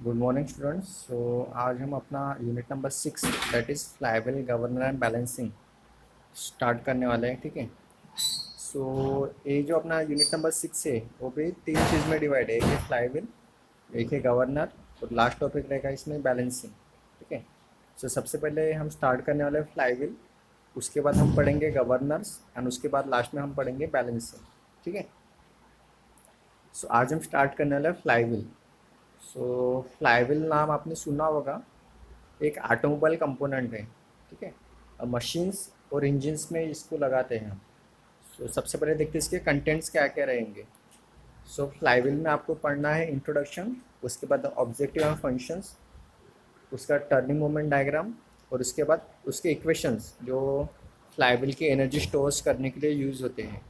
Good morning students. आज हम अपना unit number 6 that is flywheel governor and balancing start करने वाले हैं। ठीक है। ये जो अपना यूनिट नंबर 6 है वो भी तीन चीज़ में डिवाइड है। एक है फ्लाईव्हील, एक है गवर्नर और लास्ट टॉपिक रहेगा इसमें बैलेंसिंग। ठीक है। सबसे पहले हम स्टार्ट करने वाले हैं फ्लाईव्हील, उसके बाद हम पढ़ेंगे गवर्नर्स एंड उसके बाद लास्ट में हम पढ़ेंगे बैलेंसिंग। ठीक है। आज हम स्टार्ट करने वाले हैं फ्लाईव्हील। फ्लाईव्हील नाम आपने सुना होगा, एक ऑटोमोबाइल कंपोनेंट है। ठीक है। मशीन्स और इंजन्स में इसको लगाते हैं हम। सबसे पहले देखते हैं इसके कंटेंट्स क्या क्या रहेंगे। फ्लाईव्हील में आपको पढ़ना है इंट्रोडक्शन, उसके बाद ऑब्जेक्टिव एंड फंक्शंस, उसका टर्निंग मोमेंट डायग्राम और उसके बाद उसके इक्वेशंस जो फ्लाईव्हील की एनर्जी स्टोर्स करने के लिए यूज़ होते हैं।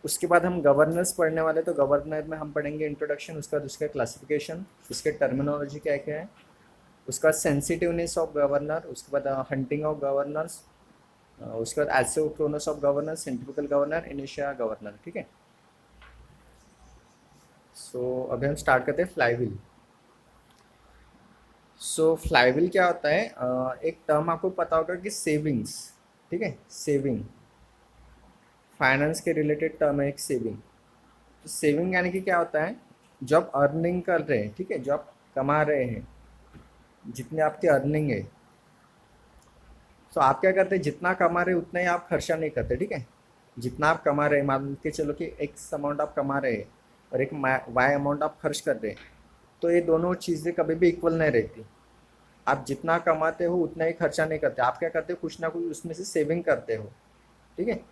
उसके बाद हम गवर्नर्स पढ़ने वाले, तो गवर्नर में हम पढ़ेंगे इंट्रोडक्शन, उसके बाद उसका क्लासिफिकेशन, उसके टर्मिनोलॉजी क्या क्या है, उसके बाद सेंसिटिवनेस ऑफ गवर्नर, उसके बाद हंटिंग ऑफ गवर्नर्स, उसके बाद asynchronous of governor, centrifugal governor, इनिशिया गवर्नर। ठीक है। अभी हम स्टार्ट करते हैं फ्लाईव्हील। फ्लाईव्हील क्या होता है, एक टर्म आपको पता होगा कि सेविंग्स। ठीक है। सेविंग फाइनेंस के रिलेटेड टर्म है एक सेविंग। तो सेविंग यानी कि क्या होता है, जो आप अर्निंग कर रहे हैं, ठीक है, जो आप कमा रहे हैं, जितनी आपकी अर्निंग है, आप क्या करते हैं, जितना कमा रहे हैं उतना ही आप खर्चा नहीं करते। ठीक है। जितना आप कमा रहे हैं, मान के चलो कि एक्स अमाउंट आप कमा रहे हैं और एक वाई अमाउंट आप खर्च कर रहे हैं, तो ये दोनों चीज़ें कभी भी इक्वल नहीं रहती। आप जितना कमाते हो उतना ही खर्चा नहीं करते, आप क्या करते हो, कुछ ना कुछ उसमें से सेविंग करते हो। ठीक है।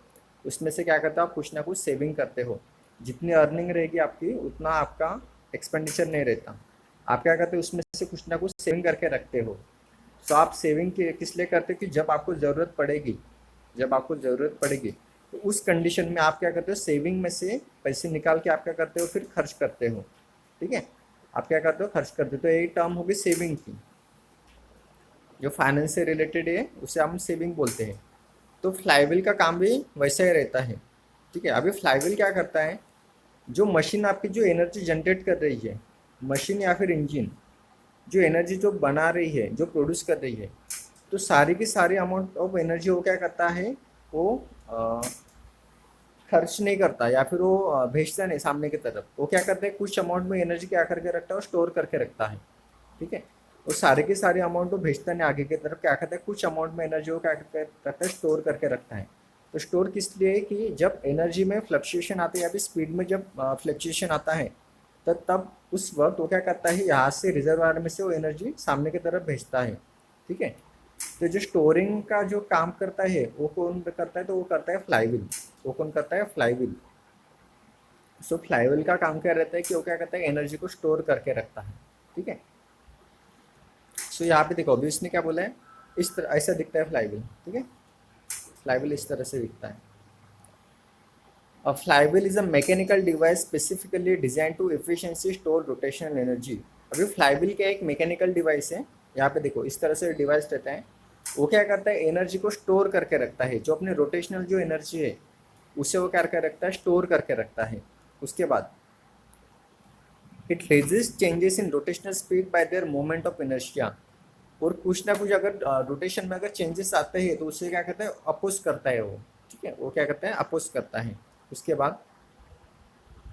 उसमें से क्या करते हो, आप कुछ ना कुछ सेविंग करते हो। जितनी अर्निंग रहेगी आपकी उतना आपका एक्सपेंडिचर नहीं रहता। आप क्या करते हो, उसमें से कुछ ना कुछ सेविंग करके रखते हो। आप सेविंग किस लिए करते हो कि जब आपको ज़रूरत पड़ेगी, जब आपको ज़रूरत पड़ेगी तो उस कंडीशन में आप क्या करते हो, सेविंग में से पैसे निकाल के आप क्या करते हो, फिर खर्च करते हो। ठीक है। आप क्या करते हो, खर्च करते हो। तो यही टर्म होगी सेविंग की, जो फाइनेंस से रिलेटेड है उसे हम सेविंग बोलते हैं। तो फ्लाईव्हील का काम भी वैसा ही रहता है। ठीक है। अभी फ्लाईव्हील क्या करता है, जो मशीन आपकी जो एनर्जी जनरेट कर रही है, मशीन या फिर इंजन जो एनर्जी जो बना रही है, जो प्रोड्यूस कर रही है, तो सारी की सारी अमाउंट ऑफ एनर्जी वो क्या करता है, वो खर्च नहीं करता या फिर वो भेजता नहीं सामने की तरफ। वो क्या करता है, कुछ अमाउंट में एनर्जी क्या करके रखता है, वो स्टोर करके रखता है। ठीक है। वो सारे के सारे अमाउंट को भेजता नहीं आगे की तरफ, क्या करता है, कुछ अमाउंट में एनर्जी वो क्या करके रखता है, स्टोर करके रखता है। तो स्टोर किस लिए है कि जब एनर्जी में फ्लक्चुएशन आती है या फिर स्पीड में जब फ्लक्चुएशन आता है, तो तब उस वक्त वो क्या करता है, यहाँ से रिजर्वायर में से वो एनर्जी सामने की तरफ भेजता है। ठीक है। तो जो स्टोरिंग का जो काम करता है वो कौन करता है, तो वो करता है फ्लाईव्हील। वो कौन करता है, फ्लाईव्हील। फ्लाईव्हील का काम क्या रहता है कि वो क्या करता है, एनर्जी को स्टोर करके रखता है। ठीक है। यहाँ पे देखो, अभी इसने क्या बोला है, इस तरह ऐसा दिखता है फ्लाईव्हील। ठीक है। फ्लाईव्हील इस तरह से दिखता है। A flywheel is a mechanical device specifically designed to efficiently store rotational energy। अभी फ्लाईव्हील क्या एक मैकेनिकल डिवाइस है। यहाँ पे देखो इस तरह से डिवाइस रहता है। वो क्या करता है, एनर्जी को स्टोर करके रखता है। जो अपने रोटेशनल जो एनर्जी है उसे वो क्या करके रखता है, स्टोर करके रखता है। उसके बाद it resist changes in rotational speed bye there moment of inertia. और कुछ ना कुछ अगर रोटेशन में अगर चेंजेस आते हैं तो उसे क्या करता है, अपोज करता है वो। ठीक है। वो क्या करता है, अपोज करता है। उसके बाद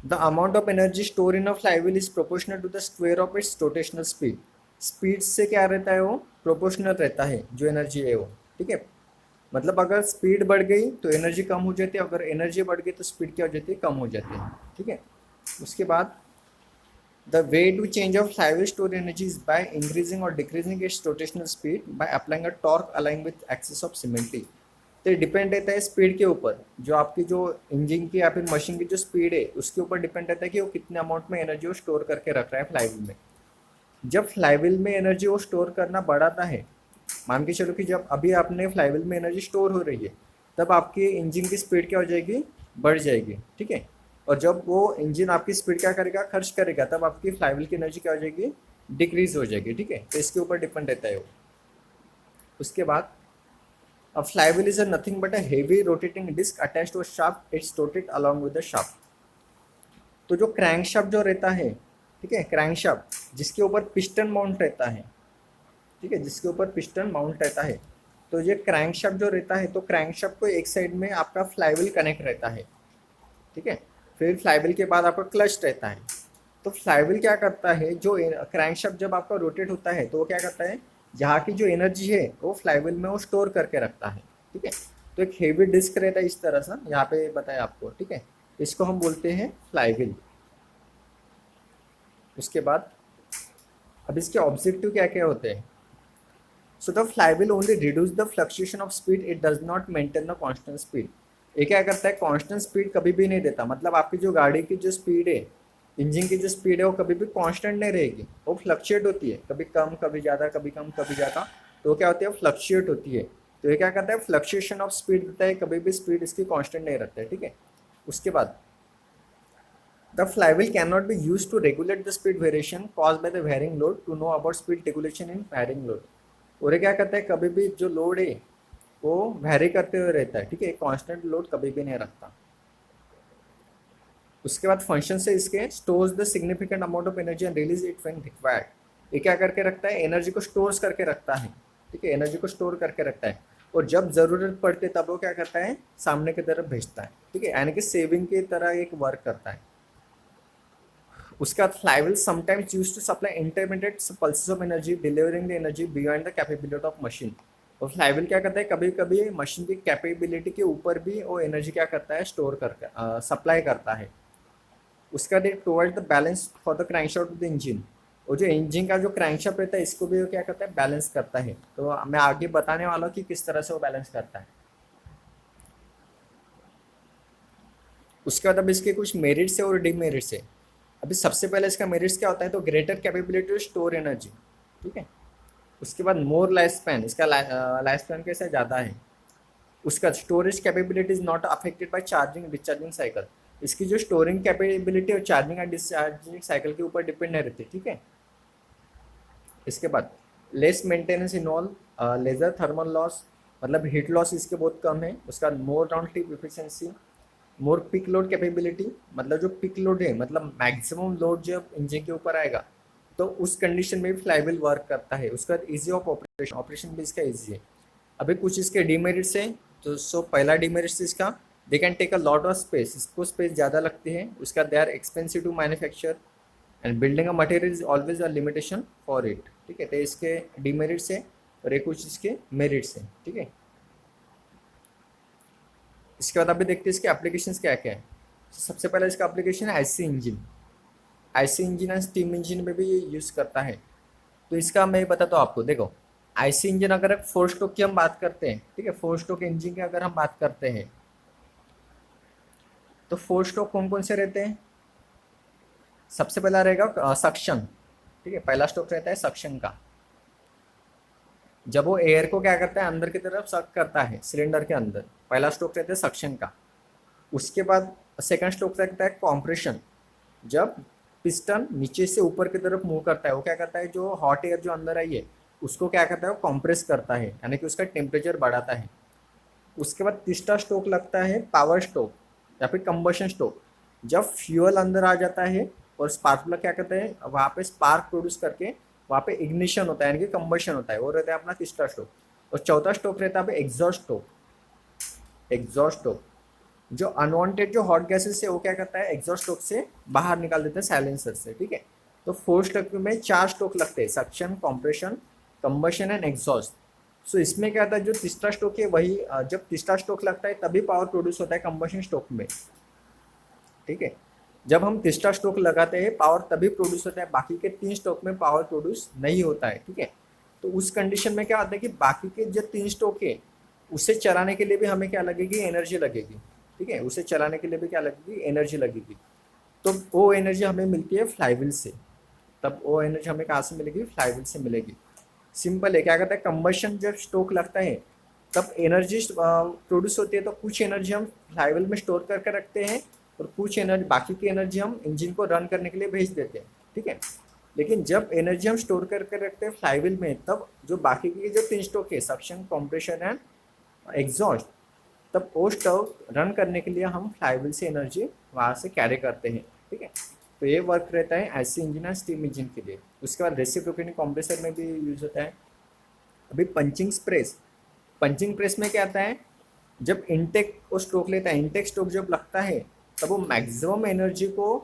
the amount of energy store in a flywheel is proportional to the square of its rotational speed. Speed से क्या रहता है, वो प्रोपोर्शनल रहता है जो एनर्जी है वो। ठीक है। मतलब अगर स्पीड बढ़ गई तो एनर्जी कम हो जाती है, अगर एनर्जी बढ़ गई तो स्पीड क्या हो जाती है, कम हो जाती है। ठीक है। उसके बाद the way to change of flywheel stored energy is by increasing or decreasing its rotational speed by applying a torque aligned with axis of symmetry। तो डिपेंड रहता है स्पीड के ऊपर, जो आपकी जो इंजन की या फिर मशीन की जो स्पीड है उसके ऊपर डिपेंड रहता है कि वो कितने अमाउंट में एनर्जी वो स्टोर करके रख रहा है फ्लाईव्हील में। जब फ्लाईव्हील में एनर्जी वो स्टोर करना बढ़ाता है, मान के चलो कि जब अभी आपने फ्लाईव्हील में एनर्जी स्टोर हो रही है, तब आपकी इंजन की स्पीड क्या हो जाएगी, बढ़ जाएगी। ठीक है। और जब वो इंजन आपकी स्पीड क्या करेगा, खर्च करेगा, तब आपकी फ्लाईव्हील की एनर्जी क्या हो जाएगी, डिक्रीज हो जाएगी। ठीक है। तो इसके ऊपर डिपेंड रहता है वो। उसके बाद a flywheel is a nothing but a heavy rotating disc attached to a shaft, it's rotate along with the shaft। तो जो क्रैंक शाफ्ट जो रहता है, ठीक है, क्रैंक शाफ्ट जिसके ऊपर पिस्टन माउंट रहता है, ठीक है, जिसके ऊपर पिस्टन माउंट रहता है। तो ये क्रैंकशाफ्ट जो रहता है, तो क्रैंकशाफ्ट को एक साइड में आपका फ्लाईव्हील कनेक्ट रहता है, ठीक है। फिर फ्लाईव्हील के बाद आपका क्लच रहता है। तो फ्लाईव्हील क्या करता है, जो क्रैंकशाफ्ट जब आपका रोटेट होता है तो वो क्या करता है, जहाँ की जो एनर्जी है वो फ्लाईव्हील में वो स्टोर करके रखता है, ठीक है। तो एक हेवी डिस्क रहता है इस तरह से, यहाँ पे बताया आपको, ठीक है। इसको हम बोलते हैं फ्लाईव्हील। उसके बाद अब इसके ऑब्जेक्टिव क्या क्या होते हैं। So the flywheel only reduce the fluctuation of speed, it does not maintain the constant speed. ये क्या करता है, कांस्टेंट स्पीड कभी भी नहीं देता, मतलब आपकी जो गाड़ी की जो स्पीड है, इंजन की जो स्पीड है वो कभी भी कांस्टेंट नहीं रहेगी, वो फ्लक्चुएट होती है, कभी कम कभी ज़्यादा, कभी कम कभी ज़्यादा। तो क्या होती है, फ्लक्चुएट होती है। तो ये क्या करता है, फ्लक्चुएशन ऑफ स्पीड देता है, कभी भी स्पीड इसकी कांस्टेंट नहीं रहता है, ठीक है। उसके बाद the flywheel cannot be used to regulate the speed variation caused by the varying load to know about speed regulation in varying load। और ये क्या करता है, कभी भी जो लोड है वो वैरी करते हुए रहता है, ठीक है, कांस्टेंट लोड कभी भी नहीं रखता। उसके बाद फंक्शन से इसके stores the significant amount of energy and release it when required. ये क्या करके रखता है, एनर्जी को स्टोर्स करके रखता है, ठीक है, एनर्जी को स्टोर करके रखता है। और जब ज़रूरत पड़ती है तब वो क्या करता है, सामने की तरफ भेजता है, ठीक है, यानी कि सेविंग की तरह एक वर्क करता है। उसके बाद flywheel sometimes use to supply intermediate pulses of energy delivering the energy beyond the capability of machine. और फ्लाईव्हील क्या करता है, कभी कभी मशीन की कैपेबिलिटी के ऊपर भी वो एनर्जी क्या करता है, स्टोर करके सप्लाई करता है। उसका बाद toward the balance for the crankshaft of the engine. और जो इंजन का जो क्रैंकशाफ्ट रहता है इसको भी वो क्या करता है, बैलेंस करता है। तो मैं आगे बताने वाला हूँ कि किस तरह से वो बैलेंस करता है। उसके बाद अब इसके कुछ मेरिट्स है और डिमेरिट्स है। अभी सबसे पहले इसका मेरिट्स क्या होता है, तो greater capability to store energy, ठीक है। उसके बाद मोर लाइफ स्पैन, इसका लाइफ स्पैन कैसे ज़्यादा है। उसका storage capability is not affected by charging discharging cycle. इसकी जो स्टोरिंग कैपेबिलिटी और चार्जिंग एंड डिस्चार्जिंग साइकिल के ऊपर डिपेंड नहीं रहती, ठीक है। इसके बाद less maintenance involve, lesser thermal loss, मतलब हीट लॉस इसके बहुत कम है। उसका more round trip efficiency, more peak load capability, मतलब जो पिक लोड है, मतलब मैक्सिमम लोड जब इंजन के ऊपर आएगा तो उस कंडीशन में भी फ्लाईव्हील वर्क करता है। उसके बाद ईजी ऑफ ऑपरेशन, ऑपरेशन भी इसका ईजी है। अभी कुछ इसके डीमेरिट्स है। तो पहला डीमेरिट्स इसका, they can take a lot of space, इसको स्पेस ज़्यादा लगती है। उसका they are expensive to manufacture and building a material is always a limitation for it, ठीक है। तो इसके डीमेरिट्स है और एक कुछ इसके मेरिट्स हैं, ठीक है। इसके बाद अभी देखते हैं इसके एप्लीकेशंस क्या क्या है। सबसे पहले इसका एप्लीकेशन है IC engine. IC engine and steam engine में भी ये यूज़ करता है। तो इसका मैं बताता हूँ आपको, देखो आईसी इंजन अगर एक 4 स्ट्रोक की हम बात करते हैं, ठीक है, 4 स्ट्रोक इंजन की अगर हम बात करते हैं तो 4 स्ट्रोक कौन कौन से रहते हैं। सबसे पहला रहेगा सक्शन, ठीक है, पहला स्ट्रोक रहता है सक्शन का। जब वो एयर को क्या करता है, अंदर की तरफ सक करता है सिलेंडर के अंदर, पहला स्ट्रोक रहता है सक्शन का। उसके बाद सेकंड स्ट्रोक रहता है कॉम्प्रेशन, जब पिस्टन नीचे से ऊपर की तरफ मूव करता है, वो क्या करता है, जो हॉट एयर जो अंदर आई है उसको क्या करता है, वो कॉम्प्रेस करता है, यानी कि उसका टेम्परेचर बढ़ाता है। उसके बाद तीसरा स्ट्रोक लगता है पावर स्ट्रोक या फिर कंबशन स्ट्रोक, जब फ्यूअल अंदर आ जाता है और स्पार्क प्लग क्या करते हैं, वहाँ पे स्पार्क प्रोड्यूस करके वहाँ पे इग्निशन होता है, यानी कि कंबशन होता है, वो रहता है अपना तीसरा स्ट्रोक। और चौथा स्ट्रोक रहता है एग्जॉस्ट स्ट्रोक। एग्जॉस्ट स्ट्रोक, जो अनवांटेड जो हॉट गैसेस है वो क्या करता है, एग्जॉस्ट स्ट्रोक से बाहर निकाल देते हैं साइलेंसर से, ठीक है। तो 4 स्ट्रोक में 4 स्ट्रोक लगते हैं, suction, compression, combustion and exhaust. So इसमें क्या होता है, जो तीसरा स्ट्रोक है वही जब तीसरा स्ट्रोक लगता है तभी पावर प्रोड्यूस होता है कंबशन स्ट्रोक में, ठीक है। जब हम तीसरा स्ट्रोक लगाते हैं पावर तभी प्रोड्यूस होता है, बाकी के 3 स्ट्रोक में पावर प्रोड्यूस नहीं होता है, ठीक है। तो उस कंडीशन में क्या होता है कि बाकी के जो 3 स्ट्रोक है उसे चलाने के लिए भी हमें क्या लगेगी, एनर्जी लगेगी, ठीक है, उसे चलाने के लिए भी क्या लगेगी, एनर्जी लगेगी। तो वो एनर्जी हमें मिलती है फ्लाईव्हील से। तब वो एनर्जी हमें कहाँ से मिलेगी, फ्लाईव्हील से मिलेगी। सिंपल है, क्या करता है, कंबशन जब स्ट्रोक लगता है तब एनर्जी प्रोड्यूस होती है, तो कुछ एनर्जी हम फ्लाईव्हील में स्टोर करके रखते हैं और कुछ एनर्जी, बाकी की एनर्जी हम इंजन को रन करने के लिए भेज देते हैं, ठीक है। लेकिन जब एनर्जी हम स्टोर करके रखते हैं फ्लाईव्हील में, तब जो बाकी की जो 3 स्ट्रोक है, सक्शन, कॉम्प्रेशन एंड एग्जॉस्ट, तब वो स्टोव रन करने के लिए हम फ्लाईव्हील से एनर्जी वहाँ से कैरी करते हैं, ठीक है। तो ये वर्क रहता है ऐसे इंजन और स्टीम इंजन के लिए। उसके बाद रेसिप्रोकेटिंग कंप्रेसर में भी यूज होता है। अभी पंचिंग प्रेस में क्या आता है, जब इनटेक वो स्ट्रोक लेता है, इनटेक स्ट्रोक जब लगता है तब वो मैक्सिमम एनर्जी को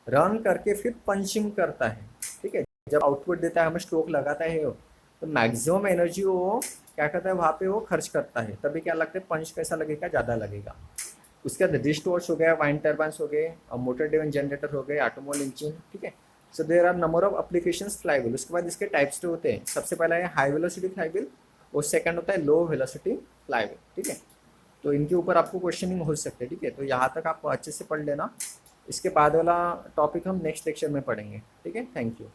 रन करके फिर पंचिंग करता है, ठीक है। जब आउटपुट देता है, हमें स्ट्रोक लगाता है वो, तो मैक्सिमम एनर्जी वो क्या करता है वहाँ पे वो खर्च करता है, तभी क्या लगता है पंच कैसा लगेगा, ज़्यादा लगेगा। उसके बाद रिस्टोर्स हो गया, वाइन टर्बाइंस हो गए, और मोटर ड्रिवन जनरेटर हो गए, ऑटोमोबाइल इंजन, ठीक है। So there are number of applications flywheel. उसके बाद इसके टाइप्स जो होते हैं, सबसे पहला है हाई वेलोसिटी फ्लाईव्हील, और सेकंड होता है लो वेलोसिटी फ्लाईव्हील, ठीक है। तो इनके ऊपर आपको क्वेश्चनिंग हो सकते हैं, ठीक है। तो यहाँ तक आप अच्छे से पढ़ लेना, इसके बाद वाला टॉपिक हम नेक्स्ट लेक्चर में पढ़ेंगे, ठीक है। Thank you.